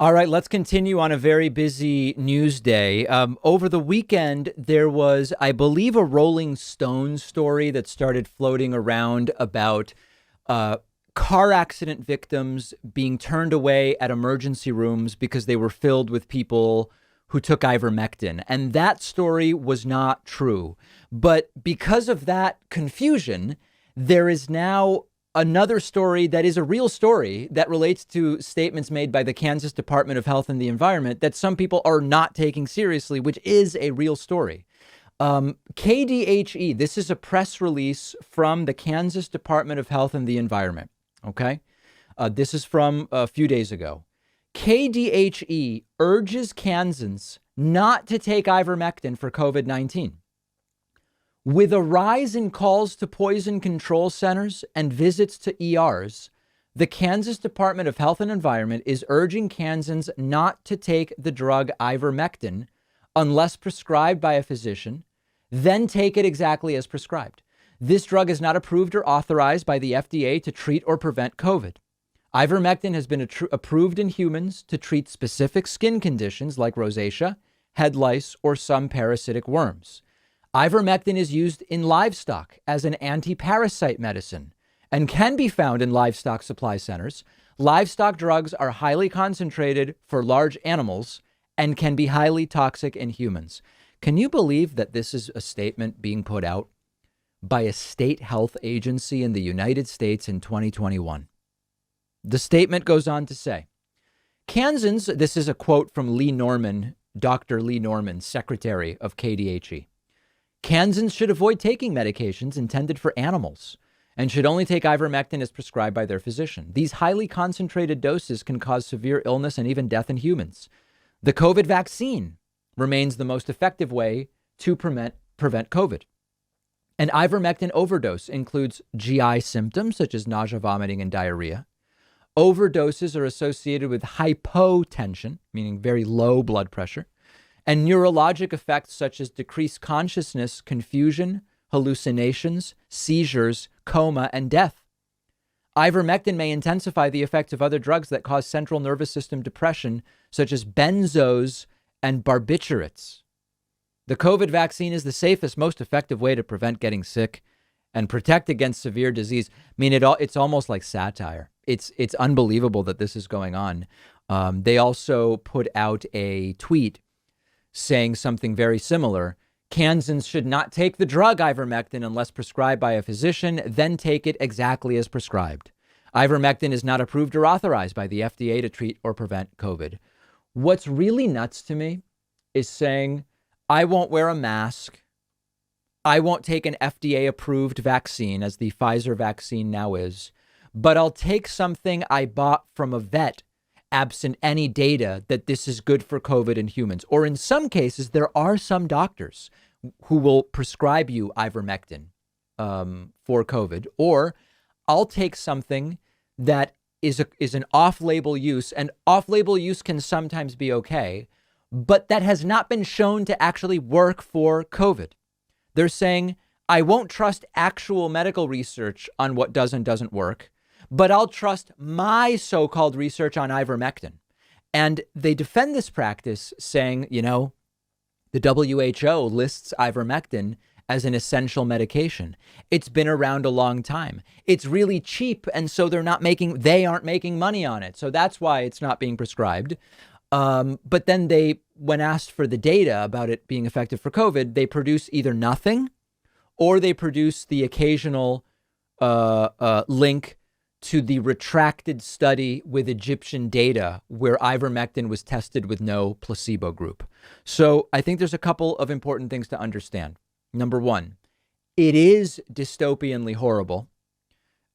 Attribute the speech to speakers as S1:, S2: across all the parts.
S1: All right, let's continue on a very busy news day. Over the weekend, there was, I believe, a Rolling Stones story that started floating around about uh, car accident victims being turned away at emergency rooms because they were filled with people who took ivermectin. And that story was not true. But because of that confusion, there is now another story that is a real story that relates to statements made by the Kansas Department of Health and the Environment that some people are not taking seriously, which is a real story. KDHE, this is a press release from the Kansas Department of Health and the Environment. OK, this is from a few days ago. KDHE urges Kansans not to take ivermectin for COVID-19. With a rise in calls to poison control centers and visits to ERs, the Kansas Department of Health and Environment is urging Kansans not to take the drug ivermectin unless prescribed by a physician, then take it exactly as prescribed. This drug is not approved or authorized by the FDA to treat or prevent COVID. Ivermectin has been approved in humans to treat specific skin conditions like rosacea, head lice, or some parasitic worms. Ivermectin is used in livestock as an anti-parasite medicine and can be found in livestock supply centers. Livestock drugs are highly concentrated for large animals and can be highly toxic in humans. Can you believe that this is a statement being put out by a state health agency in the United States in 2021? The statement goes on to say, Kansans, this is a quote from Lee Norman, Dr. Lee Norman, secretary of KDHE. Kansans should avoid taking medications intended for animals and should only take ivermectin as prescribed by their physician. These highly concentrated doses can cause severe illness and even death in humans. The COVID vaccine remains the most effective way to prevent COVID. An ivermectin overdose includes GI symptoms such as nausea, vomiting, and diarrhea. Overdoses are associated with hypotension, meaning very low blood pressure, and neurologic effects such as decreased consciousness, confusion, hallucinations, seizures, coma, and death. Ivermectin may intensify the effects of other drugs that cause central nervous system depression, such as benzos and barbiturates. The COVID vaccine is the safest, most effective way to prevent getting sick and protect against severe disease. I mean, it's almost like satire. It's unbelievable that this is going on. They also put out a tweet saying something very similar. Kansans should not take the drug ivermectin unless prescribed by a physician, then take it exactly as prescribed. Ivermectin is not approved or authorized by the FDA to treat or prevent COVID. What's really nuts to me is saying, I won't wear a mask. I won't take an FDA approved vaccine, as the Pfizer vaccine now is, but I'll take something I bought from a vet absent any data that this is good for COVID in humans. Or in some cases, there are some doctors who will prescribe you ivermectin for COVID. Or I'll take something that is an off-label use, and off-label use can sometimes be okay, but that has not been shown to actually work for COVID. They're saying, I won't trust actual medical research on what does and doesn't work, but I'll trust my so-called research on ivermectin. And they defend this practice saying, the WHO lists ivermectin as an essential medication. It's been around a long time. It's really cheap. And so they aren't making money on it. So that's why it's not being prescribed. But then when asked for the data about it being effective for COVID, they produce either nothing or they produce the occasional link to the retracted study with Egyptian data where ivermectin was tested with no placebo group. So I think there's a couple of important things to understand. Number one, it is dystopianly horrible.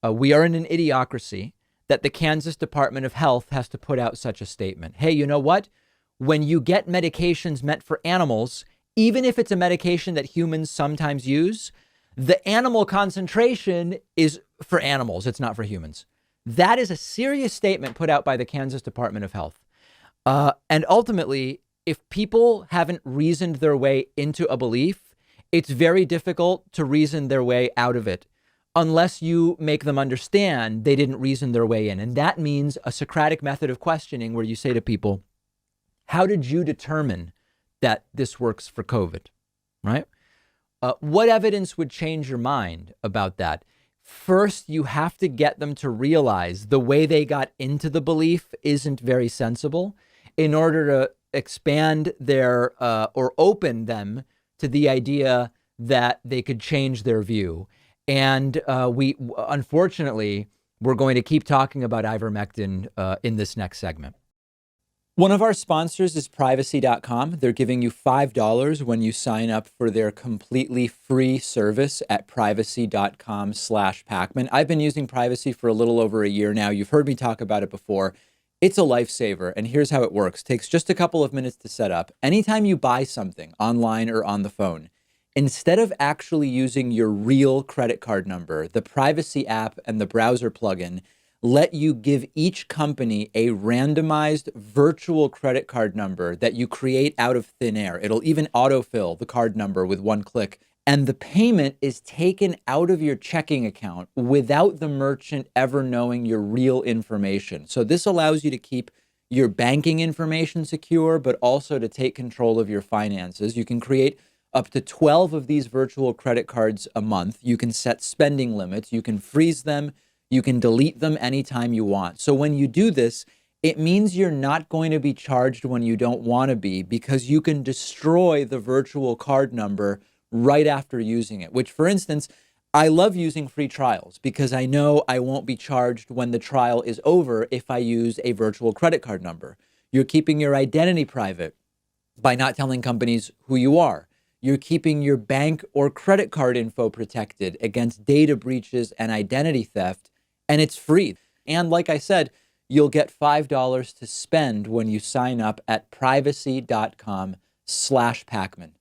S1: We are in an idiocracy that the Kansas Department of Health has to put out such a statement. Hey, you know what? When you get medications meant for animals, even if it's a medication that humans sometimes use, the animal concentration is for animals. It's not for humans. That is a serious statement put out by the Kansas Department of Health. And ultimately, if people haven't reasoned their way into a belief, it's very difficult to reason their way out of it. unless you make them understand they didn't reason their way in. And that means a Socratic method of questioning where you say to people, how did you determine that this works for COVID, right? What evidence would change your mind about that? First, you have to get them to realize the way they got into the belief isn't very sensible in order to expand their or open them to the idea that they could change their view. And we, unfortunately, we're going to keep talking about ivermectin in this next segment. One of our sponsors is privacy.com. They're giving you $5 when you sign up for their completely free service at privacy.com/Pacman. I've been using Privacy for a little over a year now. You've heard me talk about it before. It's a lifesaver, and here's how it works. It takes just a couple of minutes to set up. Anytime you buy something online or on the phone, instead of actually using your real credit card number, the Privacy app and the browser plugin let you give each company a randomized virtual credit card number that you create out of thin air. It'll even autofill the card number with one click. And the payment is taken out of your checking account without the merchant ever knowing your real information. So this allows you to keep your banking information secure, but also to take control of your finances. You can create up to 12 of these virtual credit cards a month. You can set spending limits. You can freeze them. You can delete them anytime you want. So when you do this, it means you're not going to be charged when you don't want to be, because you can destroy the virtual card number right after using it, which, for instance, I love using free trials because I know I won't be charged when the trial is over if I use a virtual credit card number. You're keeping your identity private by not telling companies who you are. You're keeping your bank or credit card info protected against data breaches and identity theft, and it's free. And like I said, you'll get $5 to spend when you sign up at privacy.com/Pacman.